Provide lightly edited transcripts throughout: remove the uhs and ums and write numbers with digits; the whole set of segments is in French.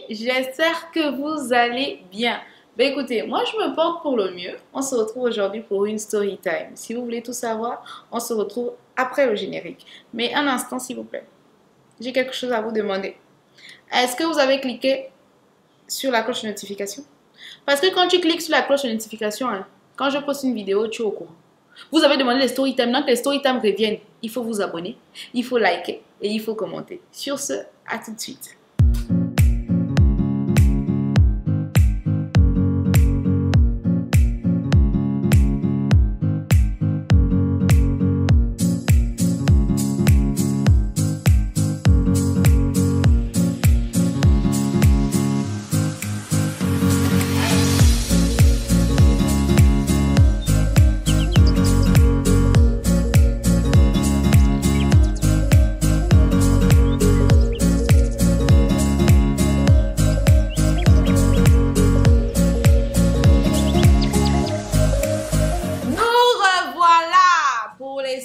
j'espère que vous allez bien. Ben écoutez, moi je me porte pour le mieux. On se retrouve aujourd'hui pour une story time. Si vous voulez tout savoir, on se retrouve après le générique. Mais un instant s'il vous plaît, j'ai quelque chose à vous demander. Est-ce que vous avez cliqué sur la cloche de notification? Parce que quand tu cliques sur la cloche de notification, hein, quand je poste une vidéo, tu es au courant. Vous avez demandé les story time. Donc les story time reviennent. Il faut vous abonner, il faut liker et il faut commenter. Sur ce, à tout de suite.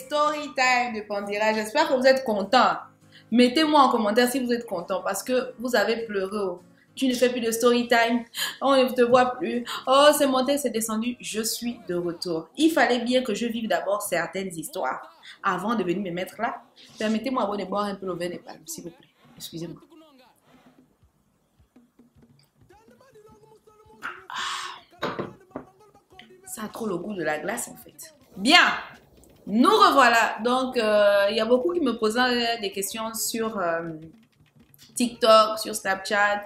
Story time de Pandira. J'espère que vous êtes contents. Mettez-moi en commentaire si vous êtes contents parce que vous avez pleuré. Oh. Tu ne fais plus de story time. On ne te voit plus. Oh, c'est monté, c'est descendu. Je suis de retour. Il fallait bien que je vive d'abord certaines histoires avant de venir me mettre là. Permettez-moi de boire un peu le vin des palmes, s'il vous plaît. Excusez-moi. Ça a trop le goût de la glace en fait. Bien. Nous revoilà. Donc, il y a beaucoup qui me posaient des questions sur TikTok, sur Snapchat.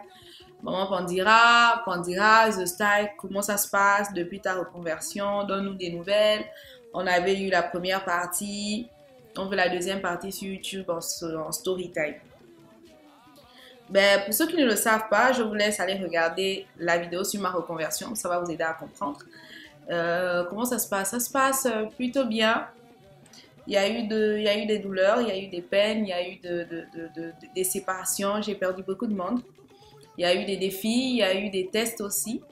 Maman Pandira, The Style, comment ça se passe depuis ta reconversion? Donne-nous des nouvelles. On avait eu la première partie. On veut la deuxième partie sur YouTube en story time. Ben, pour ceux qui ne le savent pas, je vous laisse aller regarder la vidéo sur ma reconversion. Ça va vous aider à comprendre. Comment ça se passe? Ça se passe plutôt bien. Il y a eu des douleurs, il y a eu des peines, il y a eu des séparations. J'ai perdu beaucoup de monde. Il y a eu des défis, il y a eu des tests aussi.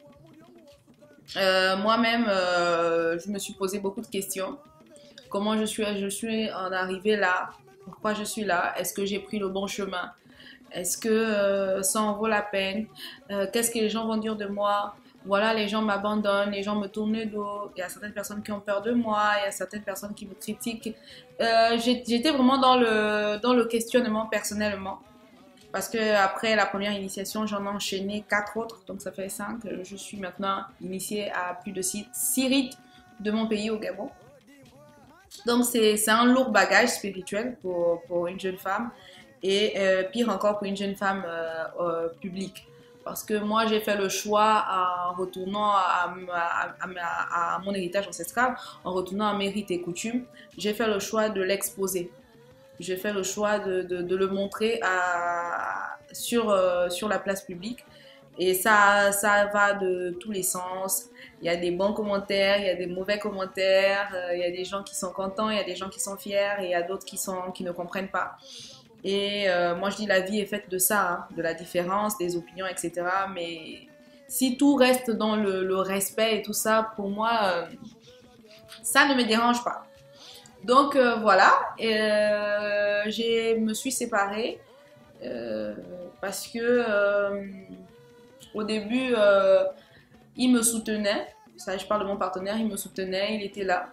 Moi-même, je me suis posé beaucoup de questions. Comment je suis en arrivée là? Pourquoi je suis là? Est-ce que j'ai pris le bon chemin? Est-ce que ça en vaut la peine? Qu'est-ce que les gens vont dire de moi? Voilà, les gens m'abandonnent, les gens me tournent le dos, il y a certaines personnes qui ont peur de moi, il y a certaines personnes qui me critiquent. J'étais vraiment dans le questionnement personnellement. Parce que après la première initiation, j'en ai enchaîné 4 autres, donc ça fait 5. Je suis maintenant initiée à plus de 6 rites de mon pays au Gabon. Donc c'est un lourd bagage spirituel pour une jeune femme et pire encore pour une jeune femme publique. Parce que moi, j'ai fait le choix en retournant à mon héritage ancestral, en retournant à mes rites et coutumes, j'ai fait le choix de l'exposer. J'ai fait le choix de le montrer sur la place publique. Et ça va de tous les sens. Il y a des bons commentaires, il y a des mauvais commentaires, il y a des gens qui sont contents, il y a des gens qui sont fiers, et il y a d'autres qui ne comprennent pas. Et moi, je dis la vie est faite de ça, hein, de la différence, des opinions, etc. Mais si tout reste dans le respect et tout ça, pour moi, ça ne me dérange pas. Donc voilà, je me suis séparée parce que au début, il me soutenait. Ça, je parle de mon partenaire, il me soutenait, il était là.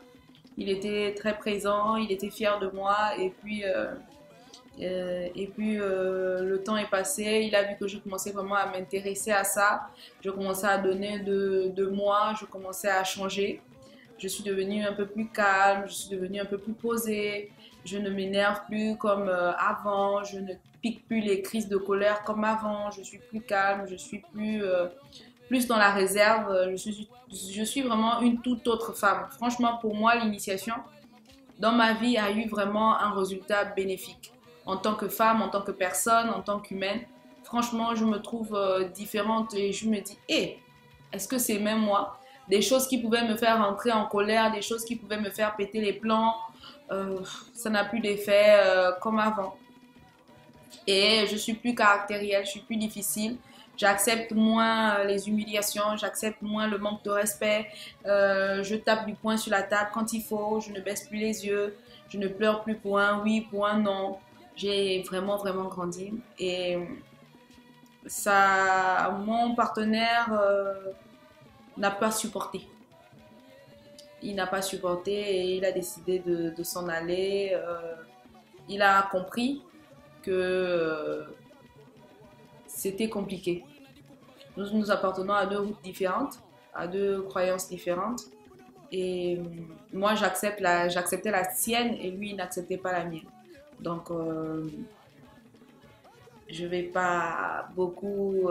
Il était très présent, il était fier de moi et puis... le temps est passé, il a vu que je commençais vraiment à m'intéresser à ça. Je commençais à donner de moi, je commençais à changer. Je suis devenue un peu plus calme, je suis devenue un peu plus posée. Je ne m'énerve plus comme avant, je ne pique plus les crises de colère comme avant. Je suis plus calme, je suis plus dans la réserve. Je suis vraiment une toute autre femme. Franchement, pour moi, l'initiation dans ma vie a eu vraiment un résultat bénéfique. En tant que femme, en tant que personne, en tant qu'humaine, franchement, je me trouve différente et je me dis, hé, est-ce que c'est même moi? Des choses qui pouvaient me faire entrer en colère, des choses qui pouvaient me faire péter les plombs, ça n'a plus d'effet comme avant. Et je suis plus caractérielle, je suis plus difficile. J'accepte moins les humiliations, j'accepte moins le manque de respect. Je tape du poing sur la table quand il faut, je ne baisse plus les yeux, je ne pleure plus pour un oui, pour un non. J'ai vraiment, vraiment grandi et mon partenaire n'a pas supporté. Il n'a pas supporté et il a décidé de s'en aller. Il a compris que c'était compliqué. Nous appartenons à deux routes différentes, à deux croyances différentes. Et moi, j'acceptais la sienne et lui, il n'acceptait pas la mienne. Donc, je ne vais pas beaucoup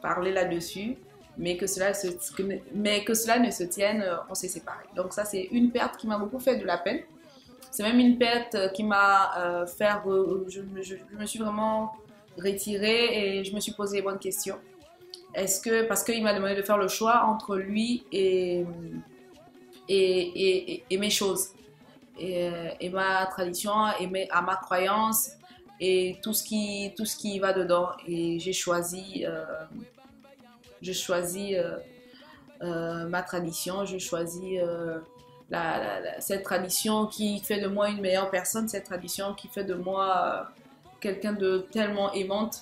parler là-dessus, mais que cela ne se tienne, on s'est séparés. Donc ça, c'est une perte qui m'a beaucoup fait de la peine. C'est même une perte qui m'a je me suis vraiment retirée et je me suis posé les bonnes questions. Parce qu'il m'a demandé de faire le choix entre lui et mes choses, et ma tradition, à ma croyance, et tout ce qui va dedans. Et j'ai choisi, ma tradition, je choisis cette tradition qui fait de moi une meilleure personne, cette tradition qui fait de moi quelqu'un de tellement aimante,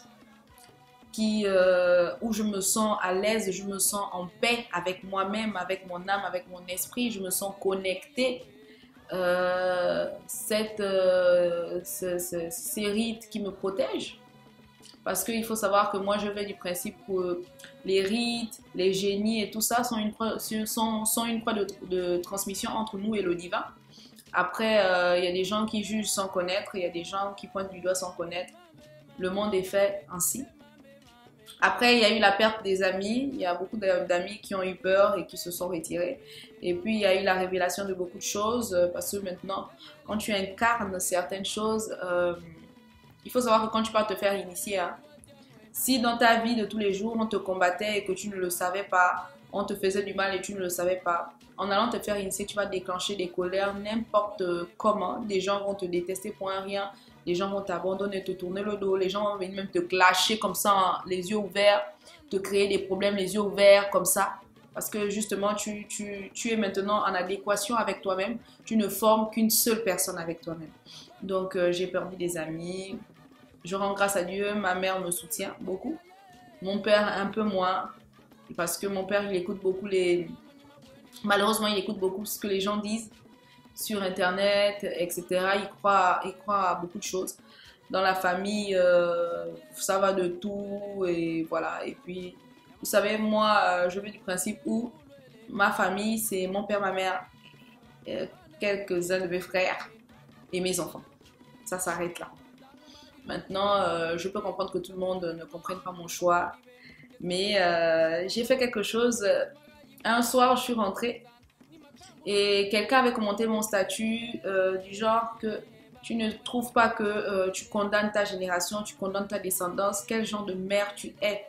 où je me sens à l'aise, je me sens en paix avec moi-même, avec mon âme, avec mon esprit, je me sens connectée. Ces rites qui me protègent. Parce qu'il faut savoir que moi, je vais du principe que les rites, les génies et tout ça sont une croix de transmission entre nous et le divin. Après, il y a des gens qui jugent sans connaître, il y a des gens qui pointent du doigt sans connaître. Le monde est fait ainsi. Après, il y a eu la perte des amis. Il y a beaucoup d'amis qui ont eu peur et qui se sont retirés. Et puis, il y a eu la révélation de beaucoup de choses. Parce que maintenant, quand tu incarnes certaines choses, il faut savoir que quand tu vas te faire initier, hein, si dans ta vie de tous les jours, on te combattait et que tu ne le savais pas, on te faisait du mal et tu ne le savais pas, en allant te faire initier, tu vas déclencher des colères n'importe comment. Des gens vont te détester pour un rien. Les gens vont t'abandonner, te tourner le dos. Les gens vont venir même te clasher comme ça, les yeux ouverts, te créer des problèmes, les yeux ouverts comme ça. Parce que justement, tu es maintenant en adéquation avec toi-même. Tu ne formes qu'une seule personne avec toi-même. Donc, j'ai perdu des amis. Je rends grâce à Dieu. Ma mère me soutient beaucoup. Mon père, un peu moins. Parce que mon père, il écoute beaucoup Malheureusement, il écoute beaucoup ce que les gens disent sur Internet, etc. Il croit à beaucoup de choses. Dans la famille, ça va de tout, et voilà. Et puis, vous savez, moi, je vais du principe où ma famille, c'est mon père, ma mère, quelques-uns de mes frères et mes enfants. Ça s'arrête là. Maintenant, je peux comprendre que tout le monde ne comprenne pas mon choix, mais j'ai fait quelque chose. Un soir, je suis rentrée et quelqu'un avait commenté mon statut du genre que tu ne trouves pas que tu condamnes ta génération, tu condamnes ta descendance, quel genre de mère tu es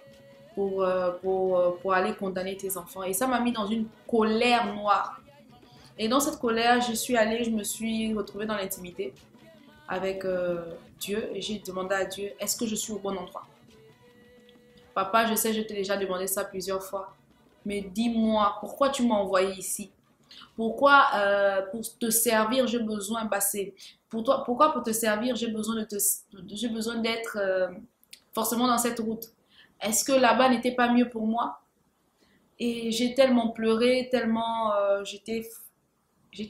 pour aller condamner tes enfants. Et ça m'a mis dans une colère noire. Et dans cette colère, je me suis retrouvée dans l'intimité avec Dieu et j'ai demandé à Dieu, est-ce que je suis au bon endroit? Papa, je sais, je t'ai déjà demandé ça plusieurs fois, mais dis-moi, pourquoi tu m'as envoyé ici? Pourquoi pour te servir, j'ai besoin, pourquoi pour te servir, j'ai besoin d'être forcément dans cette route? Est-ce que là-bas n'était pas mieux pour moi? Et j'ai tellement pleuré, tellement j'étais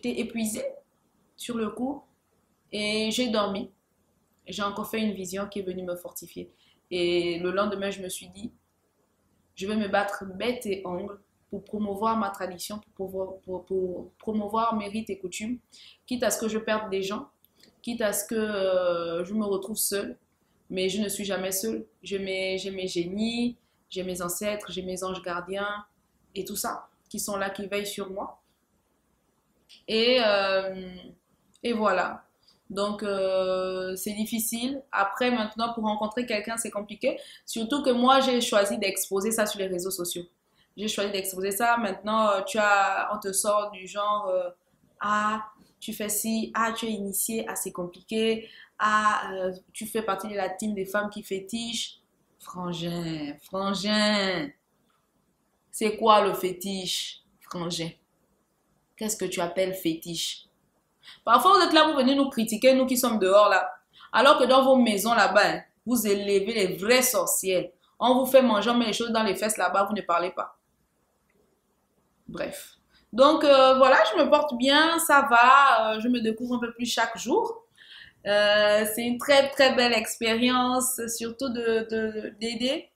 épuisée sur le coup et j'ai dormi. J'ai encore fait une vision qui est venue me fortifier. Et le lendemain, je me suis dit, je vais me battre bête et ongle pour promouvoir ma tradition, pour promouvoir mes rites et coutumes, quitte à ce que je perde des gens, quitte à ce que je me retrouve seule. Mais je ne suis jamais seule. J'ai mes génies, j'ai mes ancêtres, j'ai mes anges gardiens et tout ça, qui sont là, qui veillent sur moi. Et, et voilà. Donc, c'est difficile. Après, maintenant, pour rencontrer quelqu'un, c'est compliqué. Surtout que moi, j'ai choisi d'exposer ça sur les réseaux sociaux. J'ai choisi d'exposer ça. Maintenant, on te sort du genre, ah, tu fais ci, ah, tu es initié, ah, c'est compliqué, ah, tu fais partie de la team des femmes qui fétichent. Frangin, frangin, c'est quoi le fétiche, frangin? Qu'est-ce que tu appelles fétiche? Parfois, vous êtes là, vous venez nous critiquer, nous qui sommes dehors là. Alors que dans vos maisons là-bas, hein, Vous élevez les vraies sorcières. On vous fait manger, on met les choses dans les fesses là-bas, vous ne parlez pas. Bref. Donc voilà, je me porte bien, ça va, je me découvre un peu plus chaque jour. C'est une très très belle expérience, surtout d'aider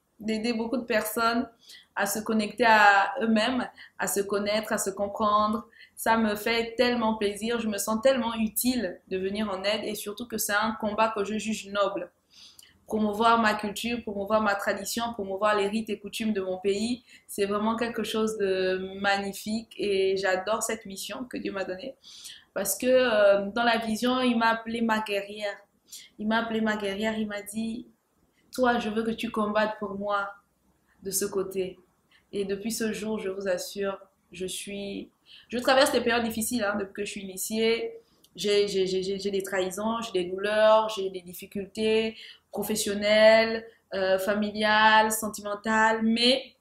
beaucoup de personnes à se connecter à eux-mêmes, à se connaître, à se comprendre. Ça me fait tellement plaisir, je me sens tellement utile de venir en aide et surtout que c'est un combat que je juge noble. Promouvoir ma culture, promouvoir ma tradition, promouvoir les rites et coutumes de mon pays, c'est vraiment quelque chose de magnifique et j'adore cette mission que Dieu m'a donnée. Parce que dans la vision, il m'a appelé ma guerrière. Il m'a appelé ma guerrière, il m'a dit, toi, je veux que tu combattes pour moi de ce côté. Et depuis ce jour, je vous assure, je traverse des périodes difficiles hein, depuis que je suis initiée. J'ai des trahisons, j'ai des douleurs, j'ai des difficultés professionnelles, familiales, sentimentales, mais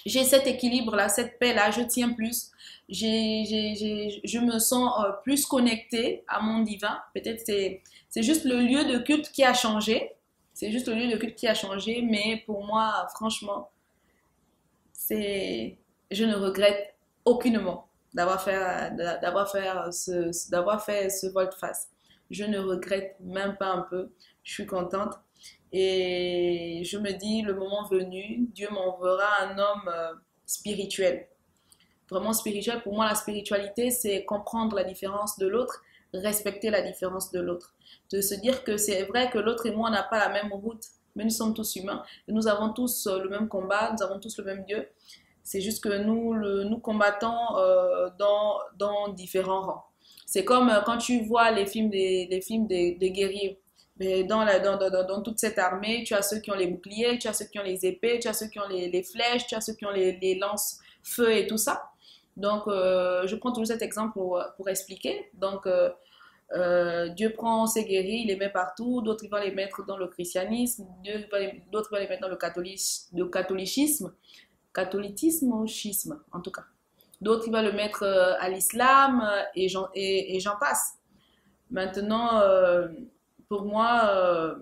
j'ai cet équilibre-là, cette paix-là, je tiens plus. Je me sens plus connectée à mon divin. Peut-être c'est juste le lieu de culte qui a changé. C'est juste le lieu de culte qui a changé, mais pour moi, franchement, c'est, je ne regrette aucunement d'avoir fait ce volte-face. Je ne regrette même pas un peu. Je suis contente. Et je me dis, le moment venu, Dieu m'enverra un homme spirituel. Vraiment spirituel. Pour moi, la spiritualité, c'est comprendre la différence de l'autre, respecter la différence de l'autre. De se dire que c'est vrai que l'autre et moi, on n'a pas la même route, mais nous sommes tous humains. Et nous avons tous le même combat, nous avons tous le même Dieu. C'est juste que nous combattons dans différents rangs. C'est comme quand tu vois les films des guerriers. Mais dans toute cette armée, tu as ceux qui ont les boucliers, tu as ceux qui ont les épées, tu as ceux qui ont les flèches, tu as ceux qui ont les lance-feu et tout ça. Donc, je prends toujours cet exemple pour expliquer. Donc, Dieu prend ses guerriers, il les met partout. D'autres, il va les mettre dans le christianisme. D'autres, il va les mettre dans le catholicisme. Catholicisme ou schisme, en tout cas. D'autres, il va le mettre à l'islam et j'en passe. Maintenant, pour moi,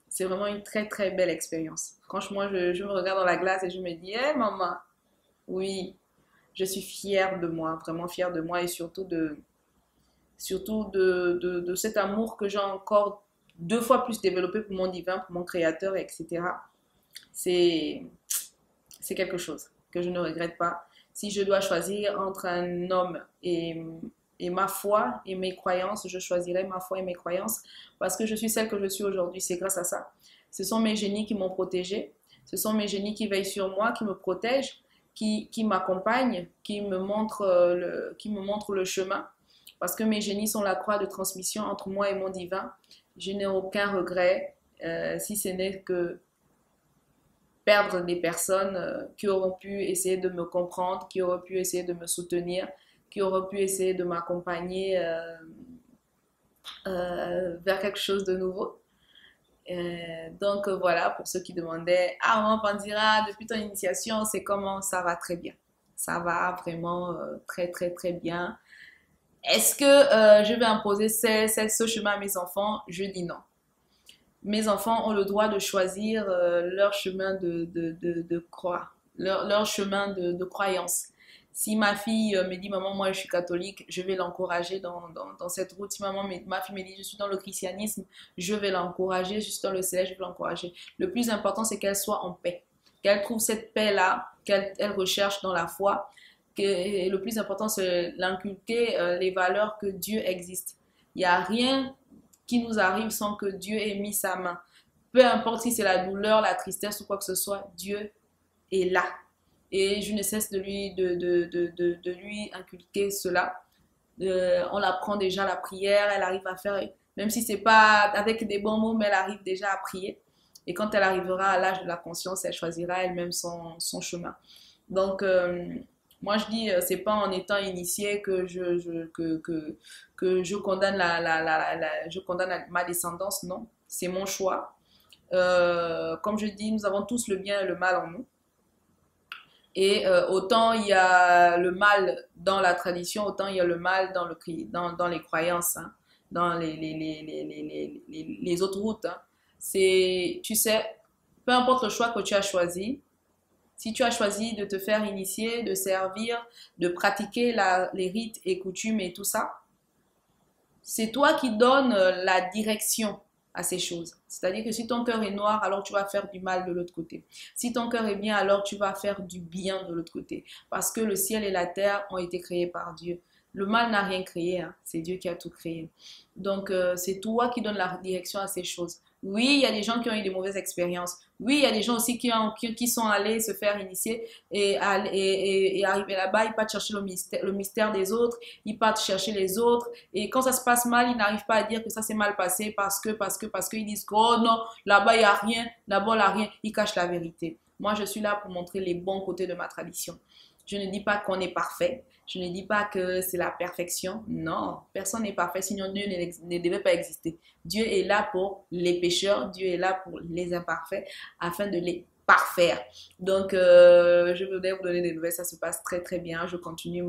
c'est vraiment une très très belle expérience. Franchement, je me regarde dans la glace et je me dis, hé maman, oui, je suis fière de moi, vraiment fière de moi et surtout de cet amour que j'ai encore 2 fois plus développé pour mon divin, pour mon créateur, etc. C'est, c'est quelque chose que je ne regrette pas. Si je dois choisir entre un homme et ma foi et mes croyances, je choisirai ma foi et mes croyances parce que je suis celle que je suis aujourd'hui. C'est grâce à ça. Ce sont mes génies qui m'ont protégée. Ce sont mes génies qui veillent sur moi, qui me protègent, qui m'accompagnent, qui me montrent le chemin. Parce que mes génies sont la croix de transmission entre moi et mon divin. Je n'ai aucun regret, si ce n'est que perdre des personnes qui auront pu essayer de me comprendre, qui auraient pu essayer de me soutenir, qui auraient pu essayer de m'accompagner vers quelque chose de nouveau. Donc voilà, pour ceux qui demandaient, ah maman Pandira, depuis ton initiation, c'est comment? Ça va très bien. Ça va vraiment très très très bien. Est-ce que je vais imposer ce chemin à mes enfants? Je dis non. Mes enfants ont le droit de choisir leur chemin de croix, leur chemin de croyance. Si ma fille me dit, maman, moi je suis catholique, je vais l'encourager dans cette route. Si ma fille me dit, je suis dans le christianisme, je vais l'encourager. Je suis dans le céleste, je vais l'encourager. Le plus important, c'est qu'elle soit en paix. Qu'elle trouve cette paix-là, qu'elle recherche dans la foi. Et le plus important, c'est l'inculquer les valeurs que Dieu existe. Il n'y a rien qui nous arrive sans que Dieu ait mis sa main. Peu importe si c'est la douleur, la tristesse ou quoi que ce soit, Dieu est là. Et je ne cesse de lui inculquer cela. On apprend déjà la prière, elle arrive à faire, même si c'est pas avec des bons mots, mais elle arrive déjà à prier. Et quand elle arrivera à l'âge de la conscience, elle choisira elle-même son chemin. Donc, moi je dis, c'est pas en étant initiée que je condamne je condamne ma descendance, non. C'est mon choix. Comme je dis, nous avons tous le bien et le mal en nous. Et autant il y a le mal dans la tradition, autant il y a le mal dans les croyances, hein, dans les autres routes. Hein. C'est, tu sais, peu importe le choix que tu as choisi, si tu as choisi de te faire initier, de servir, de pratiquer les rites et coutumes et tout ça, c'est toi qui donnes la direction à ces choses. C'est-à-dire que si ton cœur est noir, alors tu vas faire du mal de l'autre côté. Si ton cœur est bien, alors tu vas faire du bien de l'autre côté. Parce que le ciel et la terre ont été créés par Dieu. Le mal n'a rien créé, hein. C'est Dieu qui a tout créé. Donc, c'est toi qui donnes la direction à ces choses. Oui, il y a des gens qui ont eu des mauvaises expériences. Oui, il y a des gens aussi qui sont allés se faire initier et arriver là-bas, ils partent chercher le mystère des autres, ils partent chercher les autres. Et quand ça se passe mal, ils n'arrivent pas à dire que ça s'est mal passé parce qu'ils disent que, oh non, là-bas, il n'y a rien, là-bas, il n'y a rien. Ils cachent la vérité. Moi, je suis là pour montrer les bons côtés de ma tradition. Je ne dis pas qu'on est parfait. Je ne dis pas que c'est la perfection. Non, personne n'est parfait, sinon Dieu ne devait pas exister. Dieu est là pour les pécheurs, Dieu est là pour les imparfaits, afin de les parfaire. Donc, je voulais vous donner des nouvelles, ça se passe très très bien. Je continue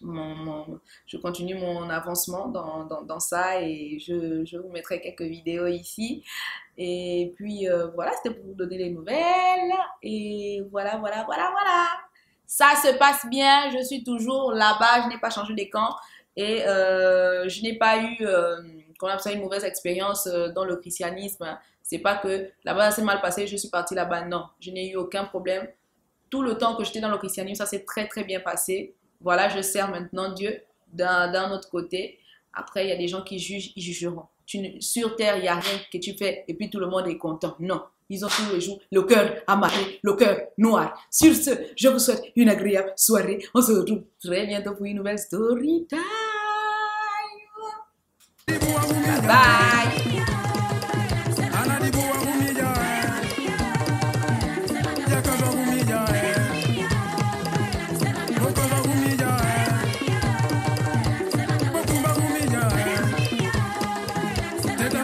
je continue mon avancement dans ça et je vous mettrai quelques vidéos ici. Et puis, voilà, c'était pour vous donner les nouvelles. Et voilà. Ça se passe bien, je suis toujours là-bas, je n'ai pas changé de camp et je n'ai pas eu, qu'on appelle ça, une mauvaise expérience dans le christianisme. C'est pas que là-bas ça s'est mal passé, je suis partie là-bas. Non, je n'ai eu aucun problème. Tout le temps que j'étais dans le christianisme, ça s'est très très bien passé. Voilà, je sers maintenant Dieu d'un autre côté. Après, il y a des gens qui jugent, ils jugeront. Sur terre, il n'y a rien que tu fais et puis tout le monde est content. Non. Ils ont tous les jours le cœur amarré, le cœur noir. Sur ce, je vous souhaite une agréable soirée. On se retrouve très bientôt pour une nouvelle story time. Bye bye.